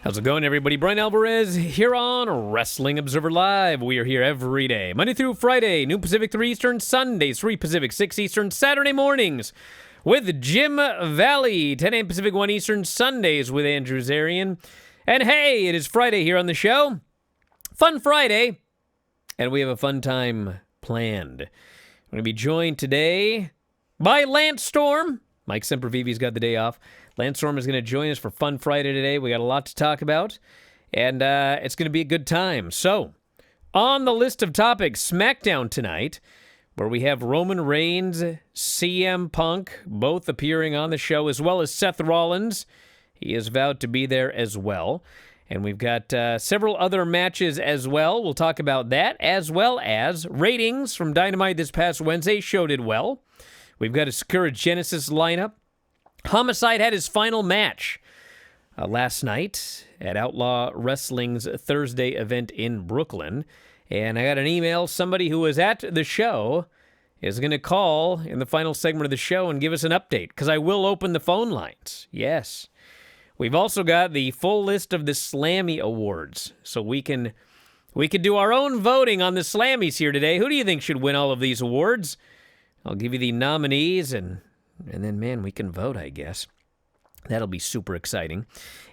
How's it going, everybody? Bryan Alvarez here on Wrestling Observer Live. We are here every day, Monday through Friday, noon Pacific, 3 Eastern, Sundays, 3 Pacific, 6 Eastern, Saturday mornings with Jim Valley, 10 a.m. Pacific, 1 Eastern, Sundays with Andrew Zarian. And hey, it is Friday here on the show. Fun Friday. And we have a fun time planned. We're going to be joined today by Lance Storm. Mike Sempervivi's got the day off. Lance Storm is going to join us for Fun Friday today. We got a lot to talk about, and it's going to be a good time. So, on the list of topics, SmackDown tonight, where we have Roman Reigns, CM Punk, both appearing on the show, as well as Seth Rollins. He is vowed to be there as well. And we've got several other matches as well. We'll talk about that, as well as ratings from Dynamite this past Wednesday. Show did well. We've got a Sakura Genesis lineup. Homicide had his final match last night at Outlaw Wrestling's Thursday event in Brooklyn. And I got an email. Somebody who was at the show is going to call in the final segment of the show and give us an update, because I will open the phone lines. Yes. We've also got the full list of the Slammy Awards, so we can do our own voting on the Slammies here today. Who do you think should win all of these awards? I'll give you the nominees, and then, man, we can vote, I guess. That'll be super exciting.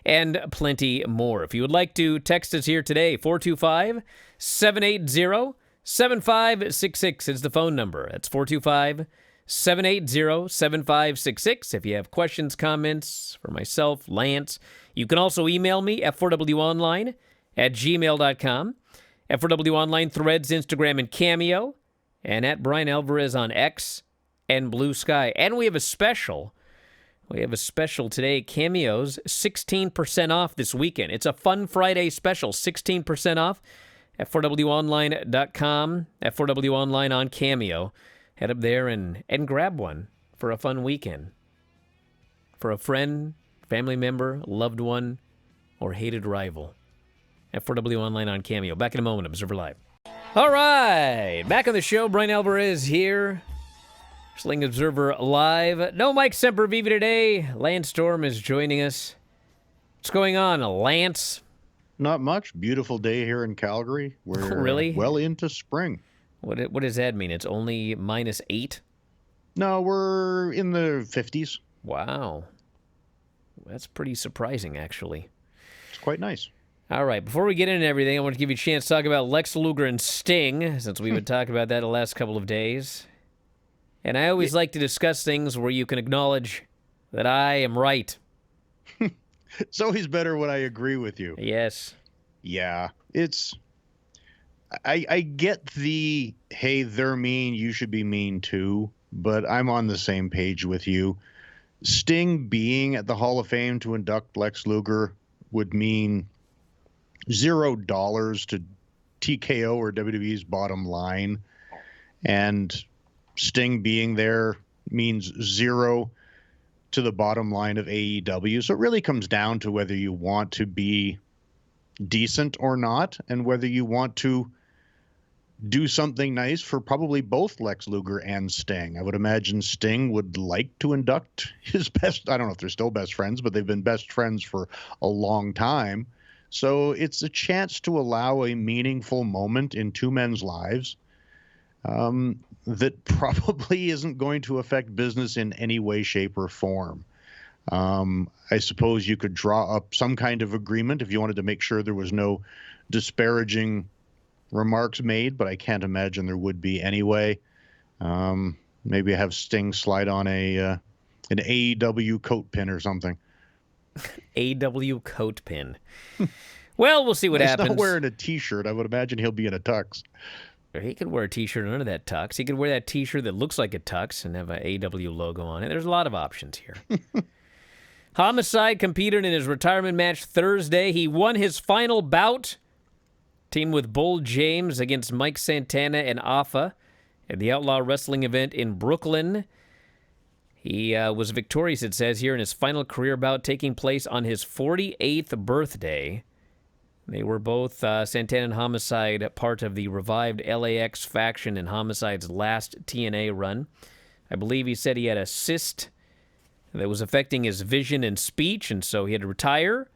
And plenty more. If you would like to text us here today, 425-780-7566 is the phone number. That's 425-780-7566. If you have questions, comments for myself, Lance, you can also email me, f4wonline@gmail.com, f4wonline, Threads, Instagram, and Cameo, and at Bryan Alvarez on X and Blue Sky. And we have a special. We have a special today, Cameos, 16% off this weekend. It's a Fun Friday special, 16% off at 4wonline.com, at 4wonline on Cameo. Head up there and grab one for a fun weekend. For a friend, family member, loved one, or hated rival. At 4wonline on Cameo. Back in a moment, Observer Live. All right, back on the show, Bryan Alvarez here. Wrestling Observer Live. No Mike Sempervivi today. Lance Storm is joining us. What's going on, Lance? Not much. Beautiful day here in Calgary. We're really? Well into spring. What does that mean? It's only -8? No, we're in the 50s. Wow. That's pretty surprising, actually. It's quite nice. All right, before we get into everything, I want to give you a chance to talk about Lex Luger and Sting, since we've been talking about that the last couple of days. And I always like to discuss things where you can acknowledge that I am right. It's always better when I agree with you. Yes. Yeah, it's... I get the, hey, they're mean, you should be mean too, but I'm on the same page with you. Sting being at the Hall of Fame to induct Lex Luger would mean $0 to TKO or WWE's bottom line, and Sting being there means 0 to the bottom line of AEW. So it really comes down to whether you want to be decent or not, and whether you want to do something nice for probably both Lex Luger and Sting. I would imagine Sting would like to induct his best. I don't know if they're still best friends, but they've been best friends for a long time. So it's a chance to allow a meaningful moment in two men's lives that probably isn't going to affect business in any way, shape, or form. I suppose you could draw up some kind of agreement if you wanted to make sure there was no disparaging remarks made, but I can't imagine there would be anyway. Maybe have Sting slide on an AEW coat pin or something. AEW coat pin. Well, we'll see what happens. He's not wearing a T-shirt. I would imagine he'll be in a tux. He could wear a T-shirt under that tux. He could wear that T-shirt that looks like a tux and have an AEW logo on it. There's a lot of options here. Homicide competed in his retirement match Thursday. He won his final bout. Teamed with Bull James against Mike Santana and Afa at the Outlaw Wrestling event in Brooklyn. He was victorious, it says here, in his final career bout taking place on his 48th birthday. They were both, Santana and Homicide, part of the revived LAX faction in Homicide's last TNA run. I believe he said he had a cyst that was affecting his vision and speech, and so he had to retire.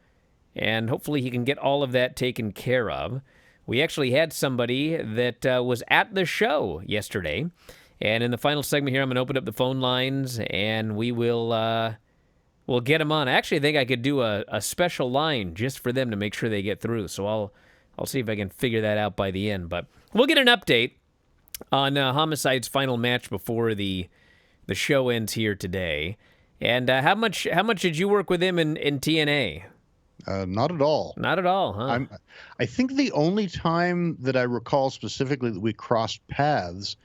and hopefully he can get all of that taken care of. We actually had somebody that was at the show yesterday, and in the final segment here, I'm going to open up the phone lines, and we will we'll get them on. I actually think I could do a special line just for them to make sure they get through, so I'll see if I can figure that out by the end. But we'll get an update on Homicide's final match before the show ends here today. And how much did you work with him in TNA? Not at all. Not at all, huh? I think the only time that I recall specifically that we crossed paths,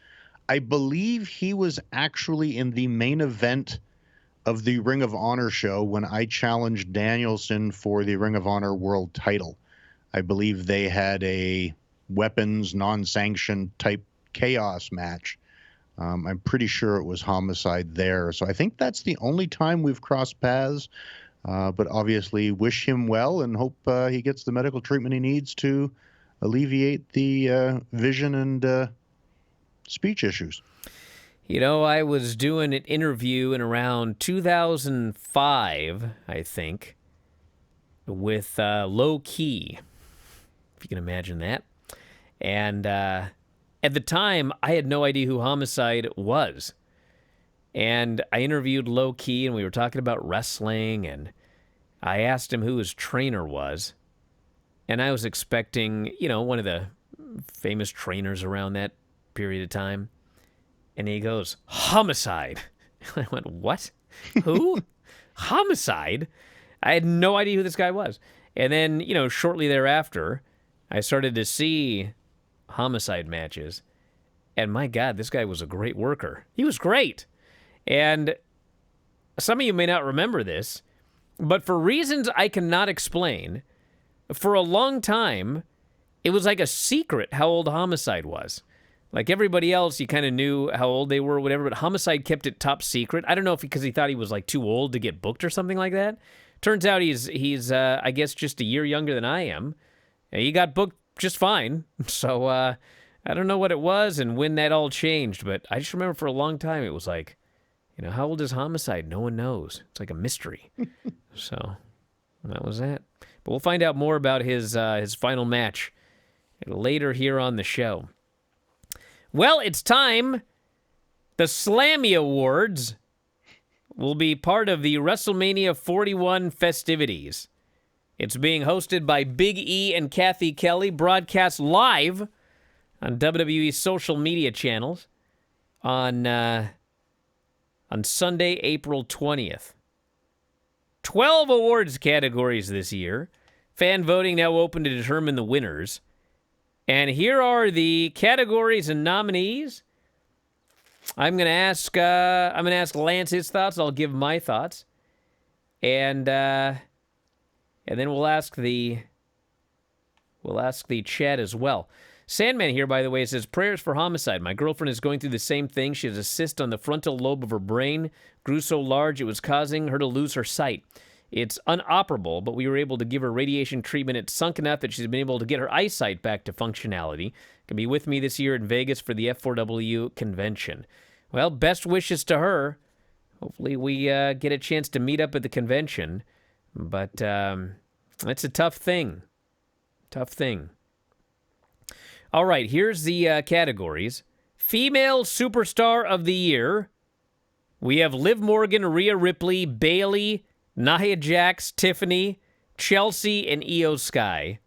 I believe he was actually in the main event of the Ring of Honor show when I challenged Danielson for the Ring of Honor world title. I believe they had a weapons, non-sanctioned type chaos match. I'm pretty sure it was Homicide there. So I think that's the only time we've crossed paths. But obviously wish him well and hope he gets the medical treatment he needs to alleviate the vision and speech issues. You know, I was doing an interview in around 2005, I think, with Low Key, if you can imagine that. And at the time, I had no idea who Homicide was. And I interviewed Low Key, and we were talking about wrestling, and I asked him who his trainer was. And I was expecting, one of the famous trainers around that period of time. And he goes, Homicide. I went, what? Who? Homicide? I had no idea who this guy was. And then, shortly thereafter, I started to see Homicide matches. And my God, this guy was a great worker. He was great. And some of you may not remember this, but for reasons I cannot explain, for a long time, it was like a secret how old Homicide was. Like everybody else, you kind of knew how old they were or whatever, but Homicide kept it top secret. I don't know if because he thought he was like too old to get booked or something like that. Turns out he's I guess just a year younger than I am. And he got booked just fine. So I don't know what it was and when that all changed, but I just remember for a long time it was like, how old is Homicide? No one knows. It's like a mystery. So that was that. But we'll find out more about his final match later here on the show. Well, it's time. The Slammy Awards will be part of the WrestleMania 41 festivities. It's being hosted by Big E and Kathy Kelly, broadcast live on WWE's social media channels on Sunday, April 20th. 12 awards categories this year. Fan voting now open to determine the winners. And here are the categories and nominees. I'm going to ask Lance his thoughts. I'll give my thoughts. And then we'll ask the chat as well. Sandman here, by the way, says, prayers for Homicide. My girlfriend is going through the same thing. She has a cyst on the frontal lobe of her brain. Grew so large it was causing her to lose her sight. It's unoperable, but we were able to give her radiation treatment. It's sunk enough that she's been able to get her eyesight back to functionality. Can be with me this year in Vegas for the F4W convention. Well, best wishes to her. Hopefully we get a chance to meet up at the convention. But it's a tough thing. Tough thing. All right, here's the categories. Female Superstar of the Year. We have Liv Morgan, Rhea Ripley, Bayley, Nia Jax, Tiffany, Chelsea, and Io Sky.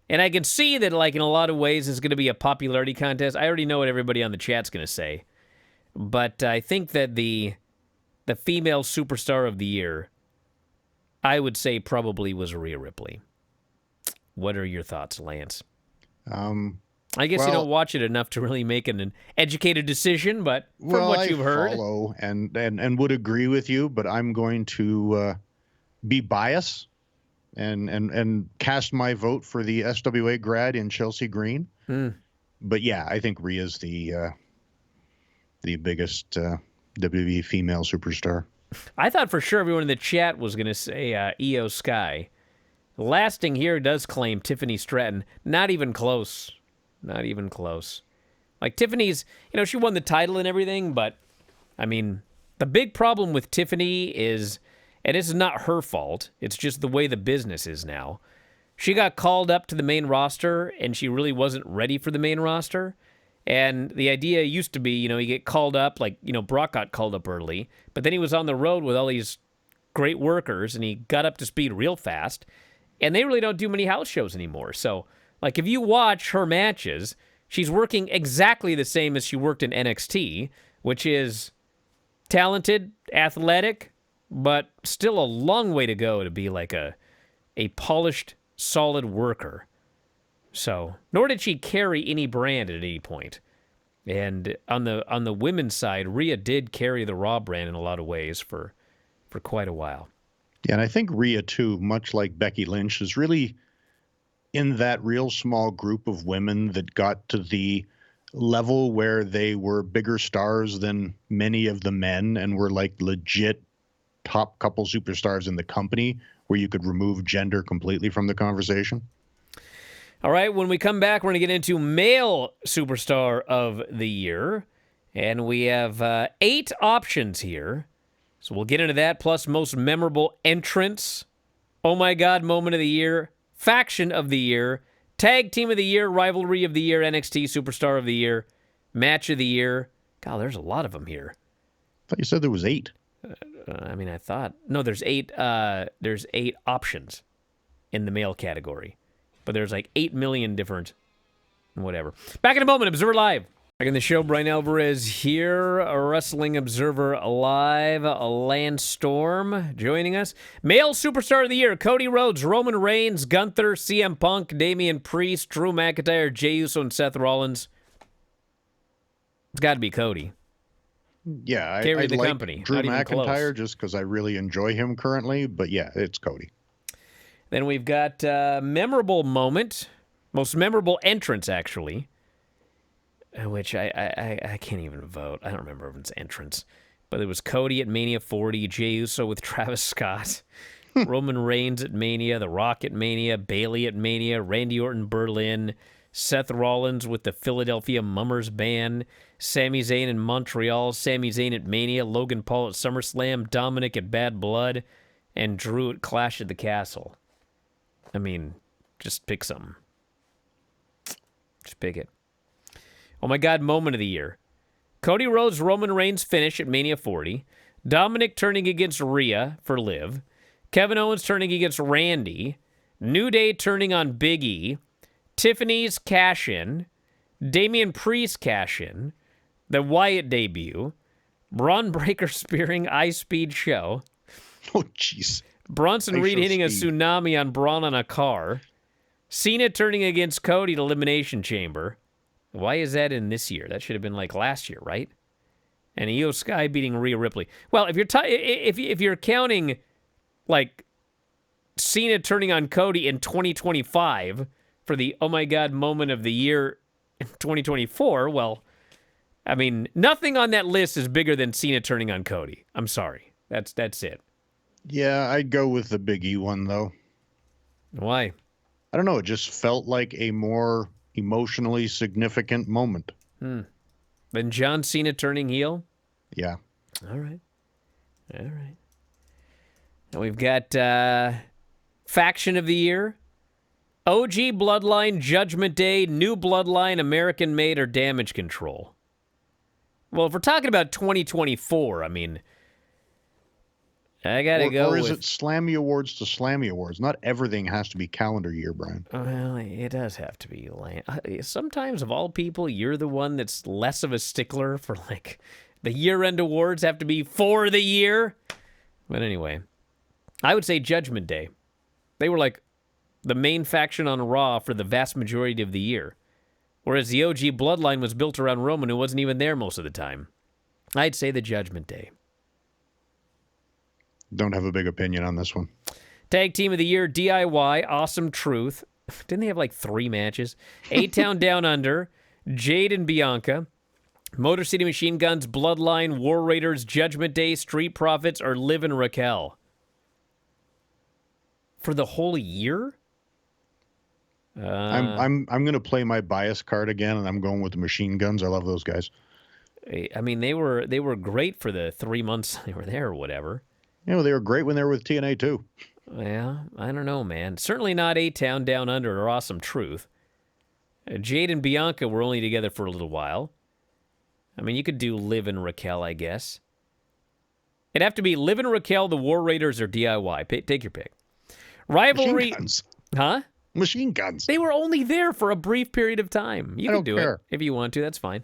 And I can see that, in a lot of ways, it's going to be a popularity contest. I already know what everybody on the chat's going to say. But I think that the female Superstar of the Year, I would say probably was Rhea Ripley. What are your thoughts, Lance? I guess you don't watch it enough to really make an educated decision, but from what you've heard, I follow and would agree with you, but I'm going to be biased and cast my vote for the SWA grad in Chelsea Green. But yeah, I think Rhea's the biggest WWE female superstar. I thought for sure everyone in the chat was going to say Io Sky. Lasting here does claim Tiffany Stratton. Not even close. Not even close. Tiffany's, she won the title and everything, but, the big problem with Tiffany is and it's not her fault. It's just the way the business is now. She got called up to the main roster, and she really wasn't ready for the main roster. And the idea used to be, you get called up, like, Brock got called up early, but then he was on the road with all these great workers, and he got up to speed real fast, and they really don't do many house shows anymore. So, like, if you watch her matches, she's working exactly the same as she worked in NXT, which is talented, athletic, but still a long way to go to be like a polished, solid worker. So, nor did she carry any brand at any point. And on the women's side, Rhea did carry the Raw brand in a lot of ways for quite a while. Yeah, and I think Rhea, too, much like Becky Lynch, is really in that real small group of women that got to the level where they were bigger stars than many of the men and were like legit top couple superstars in the company where you could remove gender completely from the conversation. All right, when we come back, we're going to get into Male Superstar of the Year. And we have 8 options here. So we'll get into that, plus most memorable entrance, oh my God, moment of the year, faction of the year, tag team of the year, rivalry of the year, NXT Superstar of the year, match of the year. God, there's a lot of them here. I thought you said there was 8. I thought. No, there's 8. There's 8 options in the male category. But there's like 8 million different whatever. Back in a moment, Observer Live. Back in the show, Bryan Alvarez here, Wrestling Observer Live. Lance Storm joining us. Male Superstar of the Year, Cody Rhodes, Roman Reigns, Gunther, CM Punk, Damian Priest, Drew McIntyre, Jey Uso, and Seth Rollins. It's got to be Cody. Yeah, I the like company. Drew Not even McIntyre close. just because I really enjoy him currently, but yeah, it's Cody. Then we've got memorable moment, most memorable entrance, actually, which I can't even vote. I don't remember everyone's entrance. But it was Cody at Mania 40, Jey Uso with Travis Scott, Roman Reigns at Mania, The Rock at Mania, Bayley at Mania, Randy Orton Berlin, Seth Rollins with the Philadelphia Mummers Band, Sami Zayn in Montreal, Sami Zayn at Mania, Logan Paul at SummerSlam, Dominic at Bad Blood, and Drew at Clash at the Castle. I mean, just pick something. Just pick it. Oh my God, moment of the year. Cody Rhodes, Roman Reigns finish at Mania 40. Dominic turning against Rhea for Liv. Kevin Owens turning against Randy. New Day turning on Big E. Tiffany's cash-in. Damian Priest cash-in. The Wyatt debut. Braun Breaker spearing Ice Speed show. Oh, jeez. Bronson Reed hitting a tsunami on Braun on a car. Cena turning against Cody at Elimination Chamber. Why is that in this year? That should have been like last year, right? And Io Sky beating Rhea Ripley. Well, if you're counting like Cena turning on Cody in 2025 for the oh my God moment of the year in 2024, well, I mean, nothing on that list is bigger than Cena turning on Cody. I'm sorry. That's it. Yeah, I'd go with the Big E one, though. Why? I don't know. It just felt like a more emotionally significant moment. Then John Cena turning heel? Yeah. All right. And we've got Faction of the Year, OG Bloodline, Judgment Day, New Bloodline, American Made, or Damage Control. Well, if we're talking about 2024, I mean, I gotta go. Or is it Slammy Awards to Slammy Awards? Not everything has to be calendar year, Brian. Well, it does have to be. Sometimes, of all people, you're the one that's less of a stickler for like the year-end awards have to be for the year. But anyway, I would say Judgment Day. They were like the main faction on Raw for the vast majority of the year, whereas the OG Bloodline was built around Roman, who wasn't even there most of the time. I'd say the Judgment Day. Don't have a big opinion on this one. Tag Team of the Year, DIY, Awesome Truth. Didn't they have like 3 matches? A-Town Down Under, Jade and Bianca, Motor City Machine Guns, Bloodline, War Raiders, Judgment Day, Street Profits, or Liv and Raquel. For the whole year? I'm going to play my bias card again, and I'm going with the Machine Guns. I love those guys. I mean, they were great for the 3 months they were there or whatever. You know, they were great when they were with TNA, too. Well, I don't know, man. Certainly not A-Town, Down Under, or Awesome Truth. Jade and Bianca were only together for a little while. I mean, you could do Liv and Raquel, I guess. It'd have to be Liv and Raquel, the War Raiders, or DIY. Take your pick. Rivalry. Machine guns. Huh? Machine guns. They were only there for a brief period of time. You can do it if you want to. That's fine.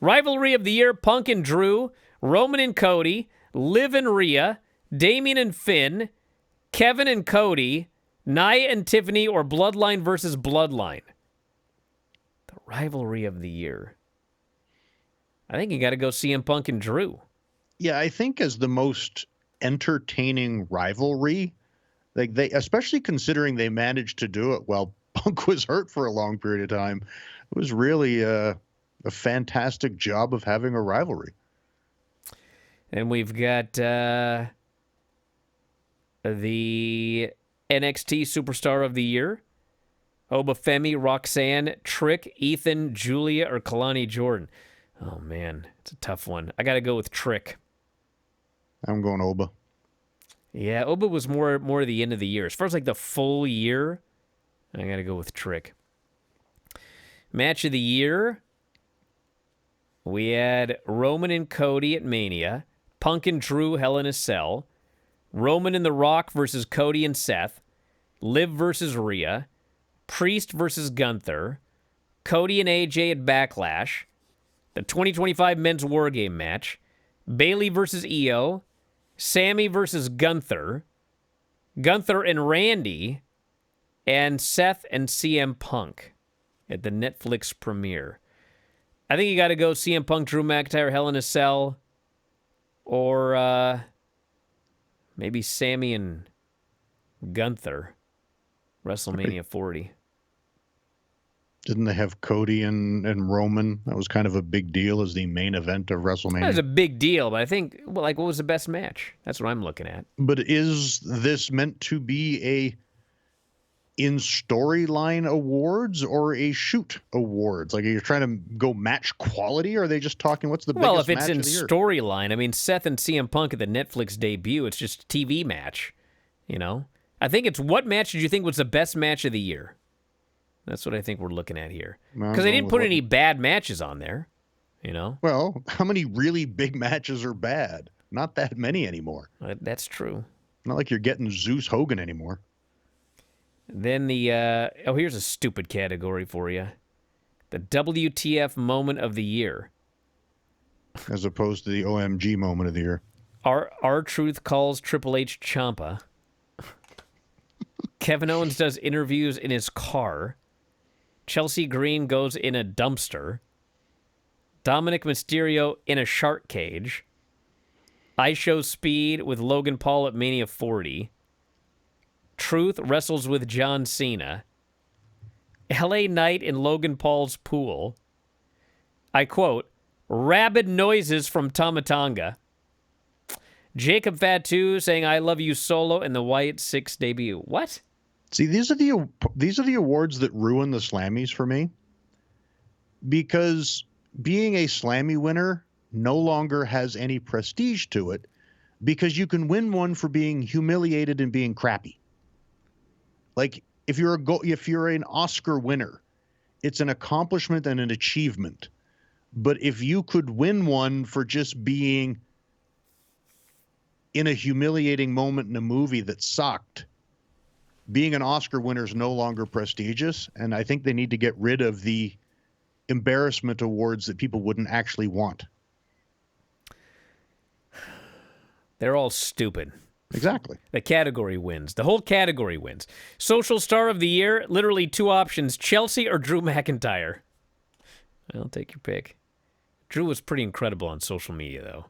Rivalry of the year, Punk and Drew, Roman and Cody, Liv and Rhea, Damian and Finn, Kevin and Cody, Nia and Tiffany, or Bloodline versus Bloodline. The rivalry of the year. I think you got to go CM Punk and Drew. Yeah, I think as the most entertaining rivalry, like they, especially considering they managed to do it while Punk was hurt for a long period of time, it was really a fantastic job of having a rivalry. And we've got the NXT Superstar of the Year, Obafemi, Roxanne, Trick, Ethan, Julia, or Kalani Jordan. Oh, man, it's a tough one. I got to go with Trick. I'm going Oba. Yeah, Oba was more the end of the year. As far as like the full year, I got to go with Trick. Match of the year, we had Roman and Cody at Mania, Punk and Drew, Hell in a Cell, Roman and The Rock versus Cody and Seth, Liv versus Rhea, Priest versus Gunther, Cody and AJ at Backlash, the 2025 Men's War Game match, Bayley versus Io, Sammy versus Gunther, Gunther and Randy, and Seth and CM Punk at the Netflix premiere. I think you got to go CM Punk, Drew McIntyre, Hell in a Cell, or maybe Sammy and Gunther, WrestleMania 40. Didn't they have Cody and Roman? That was kind of a big deal as the main event of WrestleMania. That was a big deal, but I think, well, like, what was the best match? That's what I'm looking at. But is this meant to be a in storyline awards or a shoot awards? Like, are you trying to go match quality, or are they just talking what's the biggest match of the year? Well, if it's in storyline, I mean, Seth and CM Punk at the Netflix debut, it's just a TV match, you know? I think it's what match did you think was the best match of the year? That's what I think we're looking at here. Because they didn't put any bad matches on there, you know? Well, how many really big matches are bad? Not that many anymore. That's true. Not like you're getting Zeus Hogan anymore. Then here's a stupid category for you. The WTF moment of the year. As opposed to the OMG moment of the year. R-Truth calls Triple H Ciampa. Kevin Owens does interviews in his car. Chelsea Green goes in a dumpster. Dominic Mysterio in a shark cage. I Show Speed with Logan Paul at Mania 40. Truth wrestles with John Cena. LA Knight in Logan Paul's pool. I quote, rabid noises from Tamatanga. Jacob Fatu saying I love you solo in the Wyatt 6 debut. What? See, these are the awards that ruin the Slammies for me. Because being a Slammy winner no longer has any prestige to it, because you can win one for being humiliated and being crappy. Like if you're an Oscar winner, it's an accomplishment and an achievement. But if you could win one for just being in a humiliating moment in a movie that sucked, being an Oscar winner is no longer prestigious, and I think they need to get rid of the embarrassment awards that people wouldn't actually want. They're all stupid. Exactly. The category wins. The whole category wins. Social Star of the Year, literally two options, Chelsea or Drew McIntyre. Well, take your pick. Drew was pretty incredible on social media, though.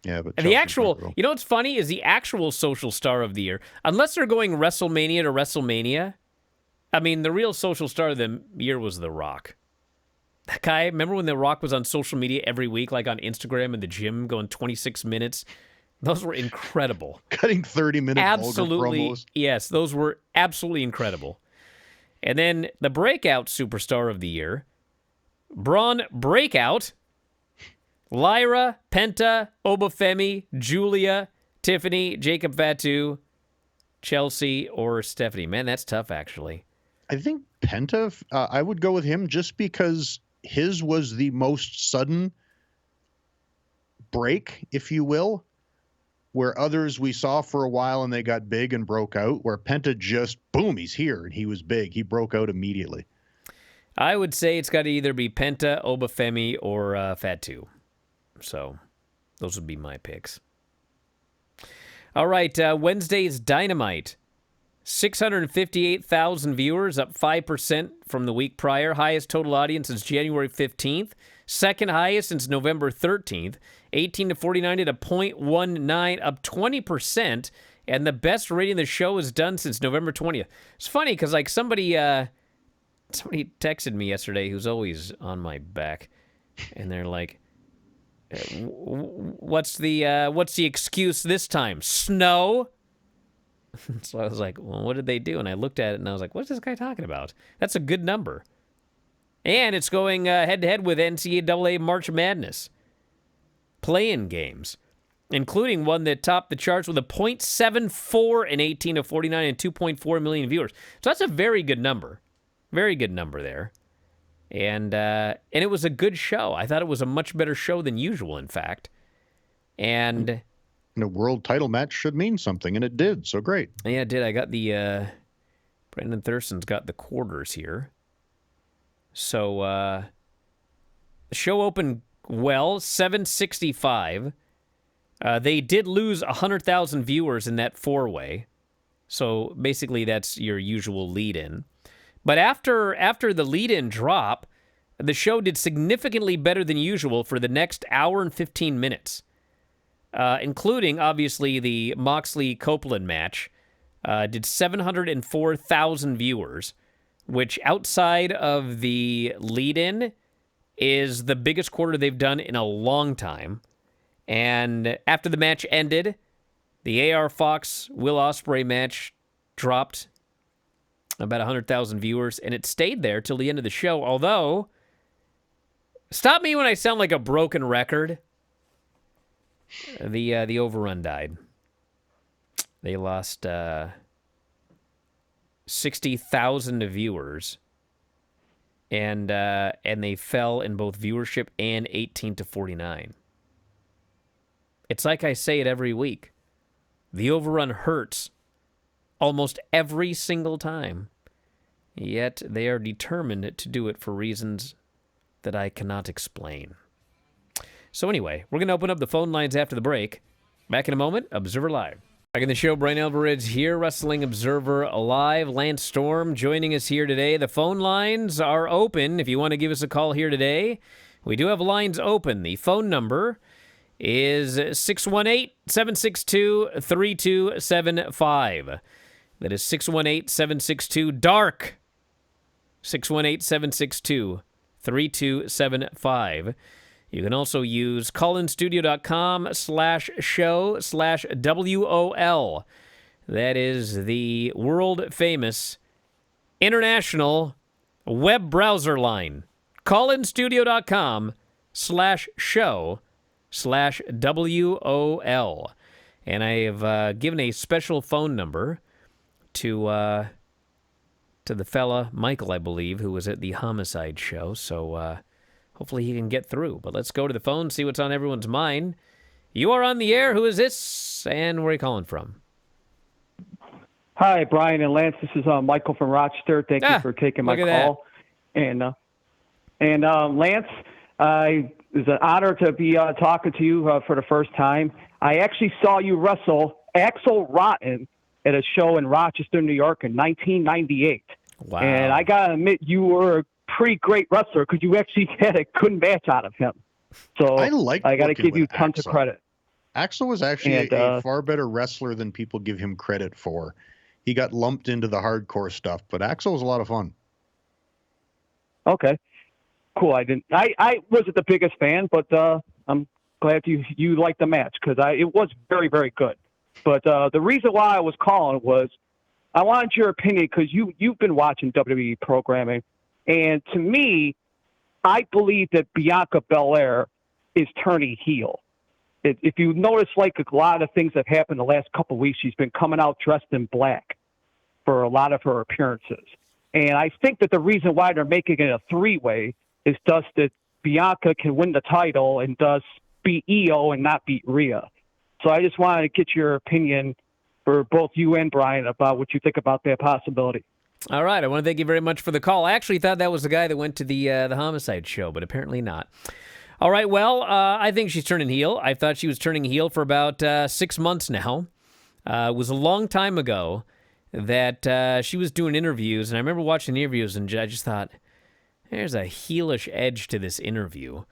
Yeah, but and the actual, you know what's funny is the actual Social Star of the Year, unless they're going WrestleMania to WrestleMania, I mean, the real Social Star of the Year was The Rock. That guy, remember when The Rock was on social media every week, like on Instagram in the gym, going 26 minutes? Those were incredible. Cutting 30-minute absolutely, promos. Yes, those were absolutely incredible. And then the breakout Superstar of the Year, Braun Breakout, Lyra, Penta, Obafemi, Julia, Tiffany, Jacob Fatu, Chelsea, or Stephanie. Man, that's tough, actually. I think Penta, I would go with him just because his was the most sudden break, if you will, where others we saw for a while and they got big and broke out, where Penta just, boom, he's here, and he was big. He broke out immediately. I would say it's got to either be Penta, Obafemi, or Fatu. So those would be my picks. All right, Wednesday's Dynamite. 658,000 viewers, up 5% from the week prior. Highest total audience since January 15th. Second highest since November 13th. 18 to 49 at a .19, up 20%. And the best rating the show has done since November 20th. It's funny because like somebody texted me yesterday who's always on my back. And they're like, what's the excuse this time? Snow? So I was like, well, what did they do? And I looked at it and I was like, what's this guy talking about? That's a good number. And it's going head-to-head with NCAA March Madness play-in games, including one that topped the charts with a .74 in 18 to 49 and 2.4 million viewers. So that's a very good number. Very good number there. And it was a good show. I thought it was a much better show than usual, in fact. And a world title match should mean something, and it did. So great. Yeah, it did. I got the Brandon Thurston's got the quarters here. So the show opened well, 765. They did lose 100,000 viewers in that four-way. So basically that's your usual lead-in. But after the lead-in drop, the show did significantly better than usual for the next hour and 15 minutes. Including, obviously, the Moxley-Copeland match, did 704,000 viewers, which outside of the lead-in is the biggest quarter they've done in a long time. And after the match ended, the AR Fox Will Ospreay match dropped about 100,000 viewers, and it stayed there till the end of the show, although, stop me when I sound like a broken record. The overrun died. They lost 60,000 viewers, and they fell in both viewership and 18 to 49. It's like I say it every week. The overrun hurts almost every single time, yet they are determined to do it for reasons that I cannot explain. So anyway, we're going to open up the phone lines after the break. Back in a moment, Observer Live. Back in the show, Bryan Alvarez here, Wrestling Observer Live. Lance Storm joining us here today. The phone lines are open if you want to give us a call here today. We do have lines open. The phone number is 618-762-3275. That is 618-762-DARK. 618-762-3275. You can also use callinstudio.com/show/WOL. That is the world-famous international web browser line. callinstudio.com/show/WOL. And I have given a special phone number to the fella, Michael, I believe, who was at the Homicide show. So hopefully he can get through. But let's go to the phone, see what's on everyone's mind. You are on the air. Who is this? And where are you calling from? Hi, Brian and Lance. This is Michael from Rochester. Thank you for taking my call. And Lance, it was an honor to be talking to you for the first time. I actually saw you wrestle Axel Rotten at a show in Rochester, New York in 1998. Wow. And I got to admit, you were a pretty great wrestler because you actually had a good match out of him. So I got to give you tons of credit. Axel was actually a far better wrestler than people give him credit for. He got lumped into the hardcore stuff, but Axel was a lot of fun. Okay, cool. I wasn't the biggest fan, but I'm glad you liked the match because it was very, very good. But the reason why I was calling was I wanted your opinion because you've been watching WWE programming, and to me, I believe that Bianca Belair is turning heel. if you notice, like a lot of things that have happened the last couple of weeks, she's been coming out dressed in black for a lot of her appearances. And I think that the reason why they're making it a three-way is thus that Bianca can win the title and thus beat Io and not beat Rhea. So I just wanted to get your opinion for both you and Bryan about what you think about that possibility. All right. I want to thank you very much for the call. I actually thought that was the guy that went to the Homicide show, but apparently not. All right. Well, I think she's turning heel. I thought she was turning heel for about 6 months now. It was a long time ago that she was doing interviews, and I remember watching the interviews, and I just thought, there's a heelish edge to this interview.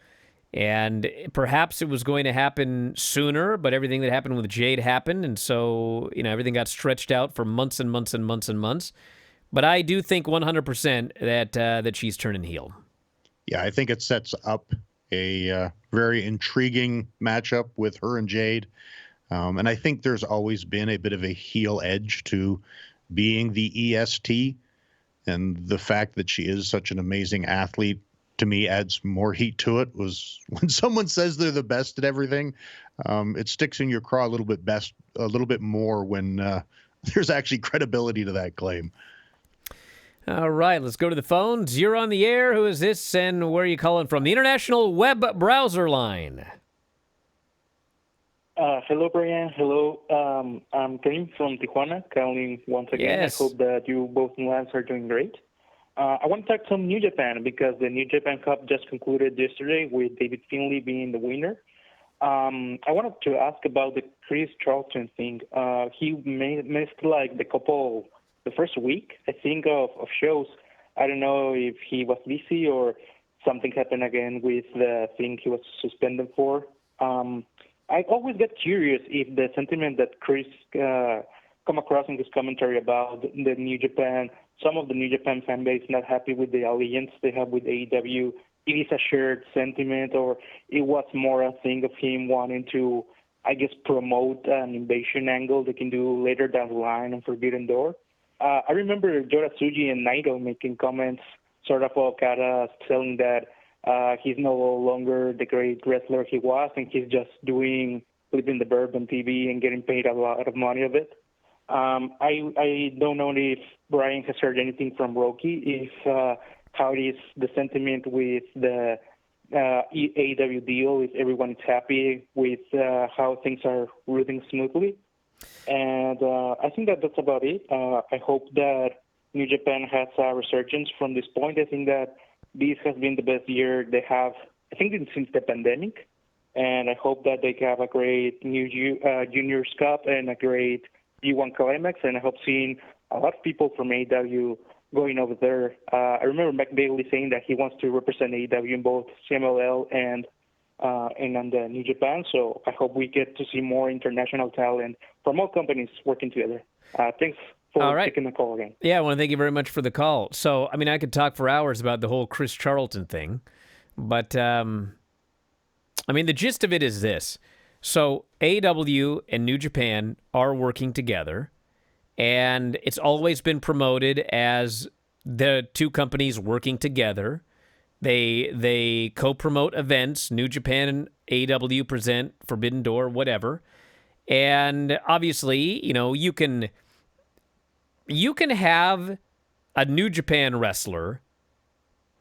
And perhaps it was going to happen sooner, but everything that happened with Jade happened, and so everything got stretched out for months and months and months and months. But I do think 100% that she's turning heel. Yeah, I think it sets up a very intriguing matchup with her and Jade. And I think there's always been a bit of a heel edge to being the EST. And the fact that she is such an amazing athlete, to me, adds more heat to it. Was when someone says they're the best at everything, it sticks in your craw a little bit more when there's actually credibility to that claim. All right, let's go to the phones. You're on the air. Who is this, and where are you calling from? The International Web Browser Line. Hello, Bryan. Hello. I'm Karim from Tijuana, calling once again. Yes. I hope that you both in Lance are doing great. I want to talk some New Japan because the New Japan Cup just concluded yesterday with David Finlay being the winner. I wanted to ask about the Chris Charlton thing. He missed like the first week, I think, of shows. I don't know if he was busy or something happened again with the thing he was suspended for. I always get curious if the sentiment that Chris come across in his commentary about the New Japan, some of the New Japan fan base not happy with the alliance they have with AEW, it is a shared sentiment, or it was more a thing of him wanting to, I guess, promote an invasion angle they can do later down the line on Forbidden Door. I remember Yota Tsuji and Naito making comments sort of Okada telling that he's no longer the great wrestler he was, and he's just flipping the bird on TV and getting paid a lot of money of it. I don't know if Bryan has heard anything from Roki, if how it is the sentiment with the AEW deal, if everyone is happy with how things are routing smoothly. And I think that's about it. I hope that New Japan has a resurgence from this point. I think that this has been the best year they have, I think, since the pandemic. And I hope that they have a great new Juniors Cup and a great G1 Climax. And I hope seeing a lot of people from AEW going over there. I remember Mac Bailey saying that he wants to represent AEW in both CMLL and on the New Japan. So I hope we get to see more international talent from all companies working together. Thanks for taking the call again. Yeah, I want to thank you very much for the call. So, I mean, I could talk for hours about the whole Chris Charlton thing, but, I mean, the gist of it is this. So, AEW and New Japan are working together, and it's always been promoted as the two companies working together. They co-promote events. New Japan and AEW present Forbidden Door, whatever. And obviously, you can have a New Japan wrestler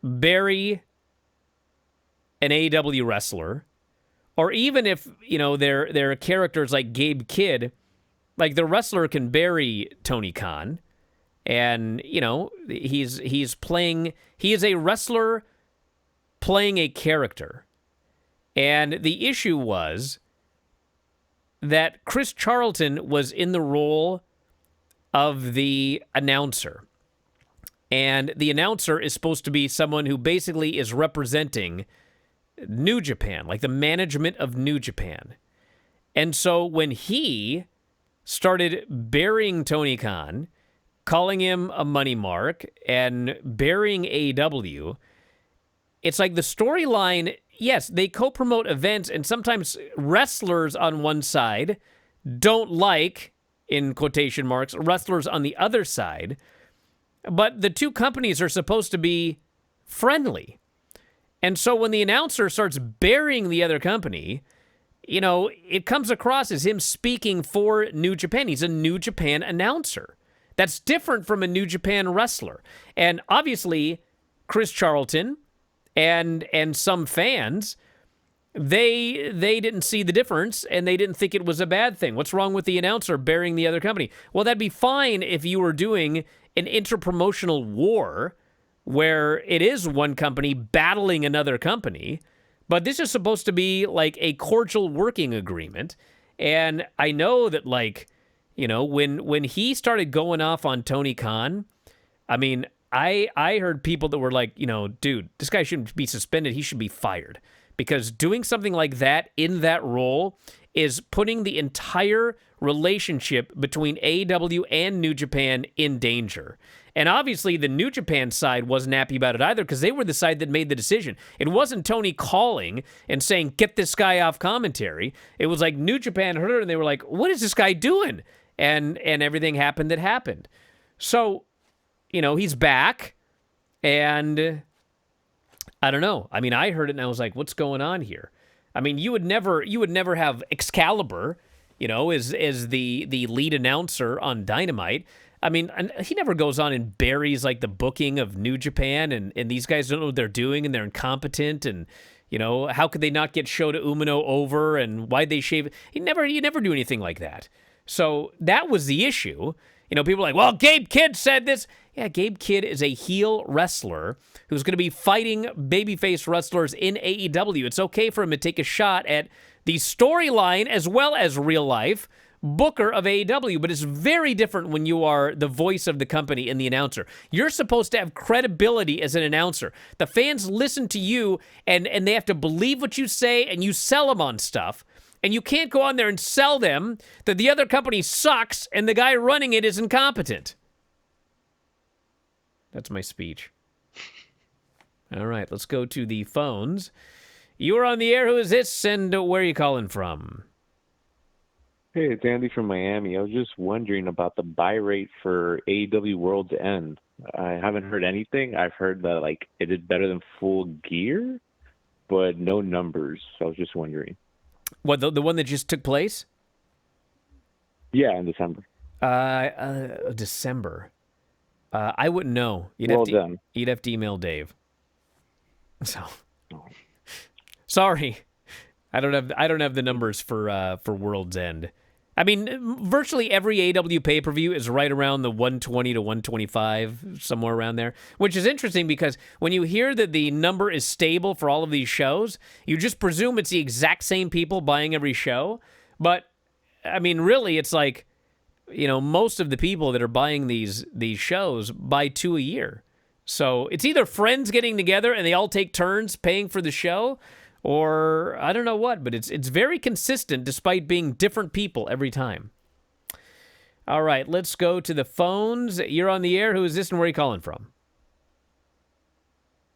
bury an AEW wrestler, or even if, there are characters like Gabe Kidd, like the wrestler can bury Tony Khan, and, he is a wrestler playing a character. And the issue was that Chris Charlton was in the role of the announcer. And the announcer is supposed to be someone who basically is representing New Japan, like the management of New Japan. And so when he started burying Tony Khan, calling him a money mark, and burying AEW, it's like the storyline, yes, they co-promote events, and sometimes wrestlers on one side don't like, in quotation marks, wrestlers on the other side, but the two companies are supposed to be friendly. And so when the announcer starts burying the other company, it comes across as him speaking for New Japan. He's a New Japan announcer. That's different from a New Japan wrestler. And obviously, Chris Charlton and some fans, they didn't see the difference, and they didn't think it was a bad thing. What's wrong with the announcer bearing the other company? Well, that'd be fine if you were doing an interpromotional war where it is one company battling another company, but this is supposed to be like a cordial working agreement. And I know that, like, when he started going off on Tony Khan, I mean, I heard people that were like, dude, this guy shouldn't be suspended. He should be fired. Because doing something like that in that role is putting the entire relationship between AEW and New Japan in danger. And obviously, the New Japan side wasn't happy about it either, because they were the side that made the decision. It wasn't Tony calling and saying, get this guy off commentary. It was like New Japan heard it, and they were like, what is this guy doing? And everything happened that happened. So, he's back, and I don't know. I mean, I heard it, and I was like, what's going on here? I mean, you would never have Excalibur, as the lead announcer on Dynamite. I mean, he never goes on and buries like the booking of New Japan, and these guys don't know what they're doing, and they're incompetent, and how could they not get Shota Umino over, and why'd they shave? You never do anything like that. So that was the issue. People are like, well, Gabe Kidd said this. Yeah, Gabe Kidd is a heel wrestler who's going to be fighting babyface wrestlers in AEW. It's okay for him to take a shot at the storyline as well as real life booker of AEW, but it's very different when you are the voice of the company and the announcer. You're supposed to have credibility as an announcer. The fans listen to you, and they have to believe what you say, and you sell them on stuff. And you can't go on there and sell them that the other company sucks and the guy running it is incompetent. That's my speech. All right, let's go to the phones. You are on the air. Who is this, and where are you calling from? Hey, it's Andy from Miami. I was just wondering about the buy rate for AEW World's End. I haven't heard anything. I've heard that it is better than Full Gear, but no numbers. So I was just wondering. What, the one that just took place? Yeah, in December. December. I wouldn't know. You'd have to email Dave. So, sorry, I don't have the numbers for World's End. I mean, virtually every AEW pay-per-view is right around the 120 to 125, somewhere around there, which is interesting because when you hear that the number is stable for all of these shows, you just presume it's the exact same people buying every show. But, I mean, really, it's like, most of the people that are buying these shows buy 2 a year. So it's either friends getting together and they all take turns paying for the show, or I don't know what, but it's very consistent despite being different people every time. All right, let's go to the phones. You're on the air. Who is this, and where are you calling from?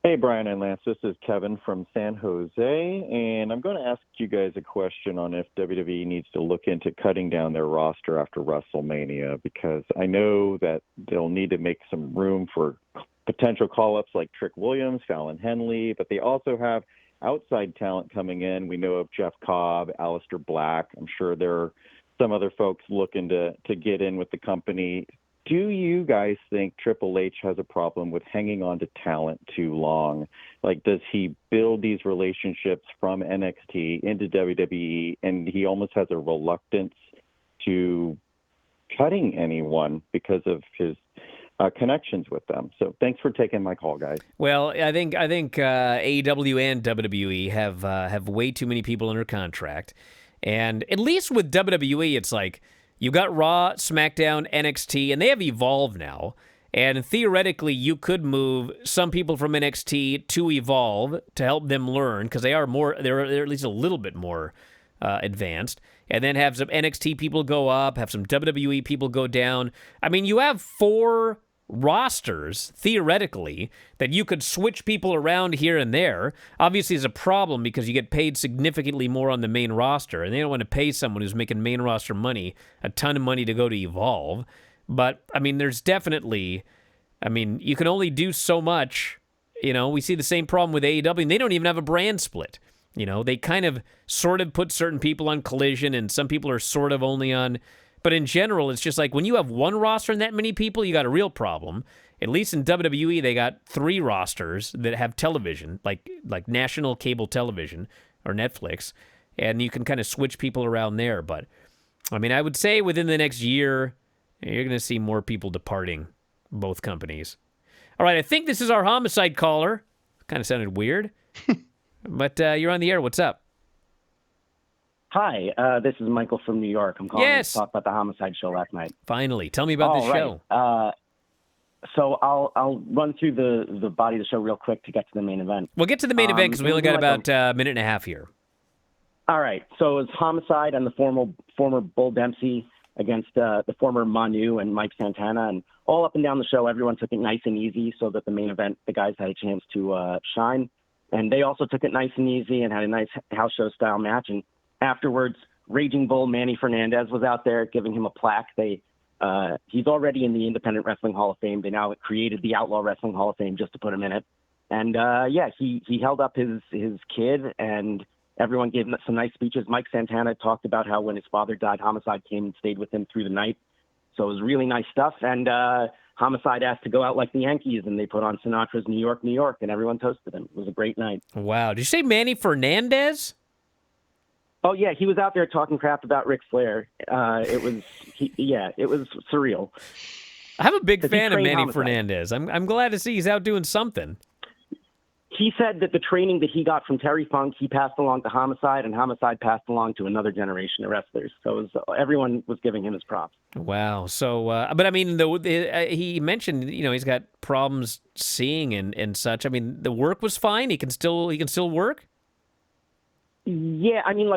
Hey, Bryan and Lance. This is Kevin from San Jose, and I'm going to ask you guys a question on if WWE needs to look into cutting down their roster after WrestleMania, because I know that they'll need to make some room for potential call-ups like Trick Williams, Fallon Henley, but they also have outside talent coming in. We know of Jeff Cobb, Aleister Black. I'm sure there are some other folks looking to get in with the company. Do you guys think Triple H has a problem with hanging on to talent too long? Like, does he build these relationships from NXT into WWE, and he almost has a reluctance to cutting anyone because of his connections with them? So thanks for taking my call, guys. Well, I think AEW and WWE have way too many people under contract. And at least with WWE, it's like, you got Raw, SmackDown, NXT, and they have evolved now. And theoretically, you could move some people from NXT to Evolve to help them learn, because they're at least a little bit more advanced. And then have some NXT people go up, have some WWE people go down. I mean, you have 4 rosters, theoretically, that you could switch people around here and there. Obviously, it's a problem because you get paid significantly more on the main roster, and they don't want to pay someone who's making main roster money a ton of money to go to Evolve. But, I mean, there's definitely, you can only do so much. We see the same problem with AEW, and they don't even have a brand split. You know, they kind of sort of put certain people on Collision, and some people are sort of only on. But in general, it's just like when you have one roster and that many people, you got a real problem. At least in WWE, they got 3 rosters that have television, like national cable television or Netflix, and you can kind of switch people around there. But, I mean, I would say within the next year, you're going to see more people departing both companies. All right, I think this is our Homicide caller. Kind of sounded weird. But you're on the air. What's up? Hi, this is Michael from New York. I'm calling to talk about the Homicide show last night. Finally. Tell me about this show. So I'll run through the body of the show real quick to get to the main event. We'll get to the main event because we only got about a minute and a half here. All right. So it's Homicide and the former Bull Dempsey against the former Manu and Mike Santana. And all up and down the show, everyone took it nice and easy so that the main event, the guys had a chance to shine. And they also took it nice and easy and had a nice house show style match. And afterwards, Raging Bull Manny Fernandez was out there giving him a plaque. He's already in the Independent Wrestling Hall of Fame. They now created the Outlaw Wrestling Hall of Fame just to put him in it. And he held up his kid, and everyone gave him some nice speeches. Mike Santana talked about how when his father died, Homicide came and stayed with him through the night. So it was really nice stuff. And Homicide asked to go out like the Yankees, and they put on Sinatra's New York, New York, and everyone toasted him. It was a great night. Wow. Did you say Manny Fernandez? Oh, yeah, he was out there talking crap about Ric Flair. It was surreal. I'm a big fan of Manny Fernandez. I'm glad to see he's out doing something. He said that the training that he got from Terry Funk, he passed along to Homicide, and Homicide passed along to another generation of wrestlers. So everyone was giving him his props. Wow. So, but I mean, he mentioned, he's got problems seeing and such. I mean, the work was fine. He can still work. Yeah, I mean,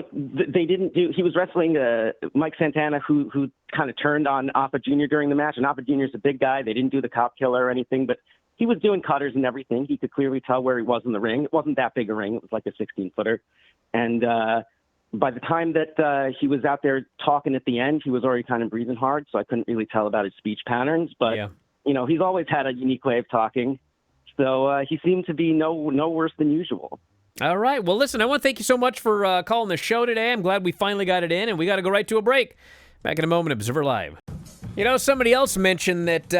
he was wrestling Mike Santana, who kind of turned on Alpha Jr. during the match, and Alpha Jr. is a big guy. They didn't do the cop killer or anything, but he was doing cutters and everything. He could clearly tell where he was in the ring. It wasn't that big a ring. It was like a 16-footer. And by the time that he was out there talking at the end, he was already kind of breathing hard, so I couldn't really tell about his speech patterns. But, he's always had a unique way of talking. So he seemed to be no worse than usual. All right. Well, listen, I want to thank you so much for calling the show today. I'm glad we finally got it in, and we got to go right to a break. Back in a moment, Observer Live. Somebody else mentioned that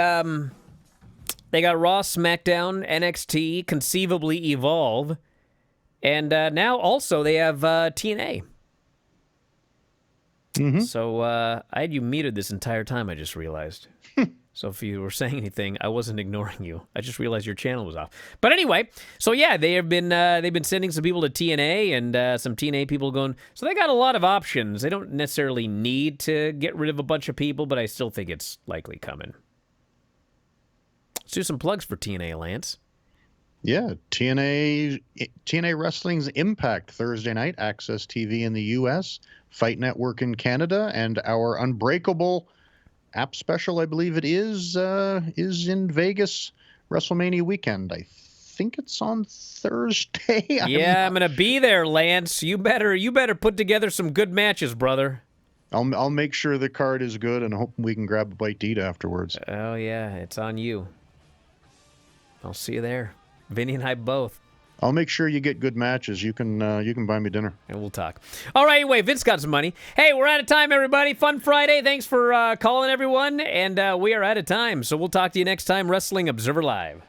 they got Raw, SmackDown, NXT, conceivably Evolve, and now also they have TNA. Mm-hmm. So I had you muted this entire time, I just realized. So if you were saying anything, I wasn't ignoring you. I just realized your channel was off. But anyway, so yeah, they've been sending some people to TNA and some TNA people going. So they got a lot of options. They don't necessarily need to get rid of a bunch of people, but I still think it's likely coming. Let's do some plugs for TNA, Lance. Yeah, TNA Wrestling's Impact Thursday night, Access TV in the U.S., Fight Network in Canada, and our Unbreakable app special, I believe it is in Vegas WrestleMania weekend. I think it's on Thursday. Yeah, I'm gonna be there, Lance. You better put together some good matches, brother. I'll make sure the card is good, and hope we can grab a bite to eat afterwards. Oh yeah, it's on you. I'll see you there, Vinny and I both. I'll make sure you get good matches. You can buy me dinner. And we'll talk. All right, anyway, Vince got some money. Hey, we're out of time, everybody. Fun Friday. Thanks for calling, everyone. And we are out of time. So we'll talk to you next time, Wrestling Observer Live.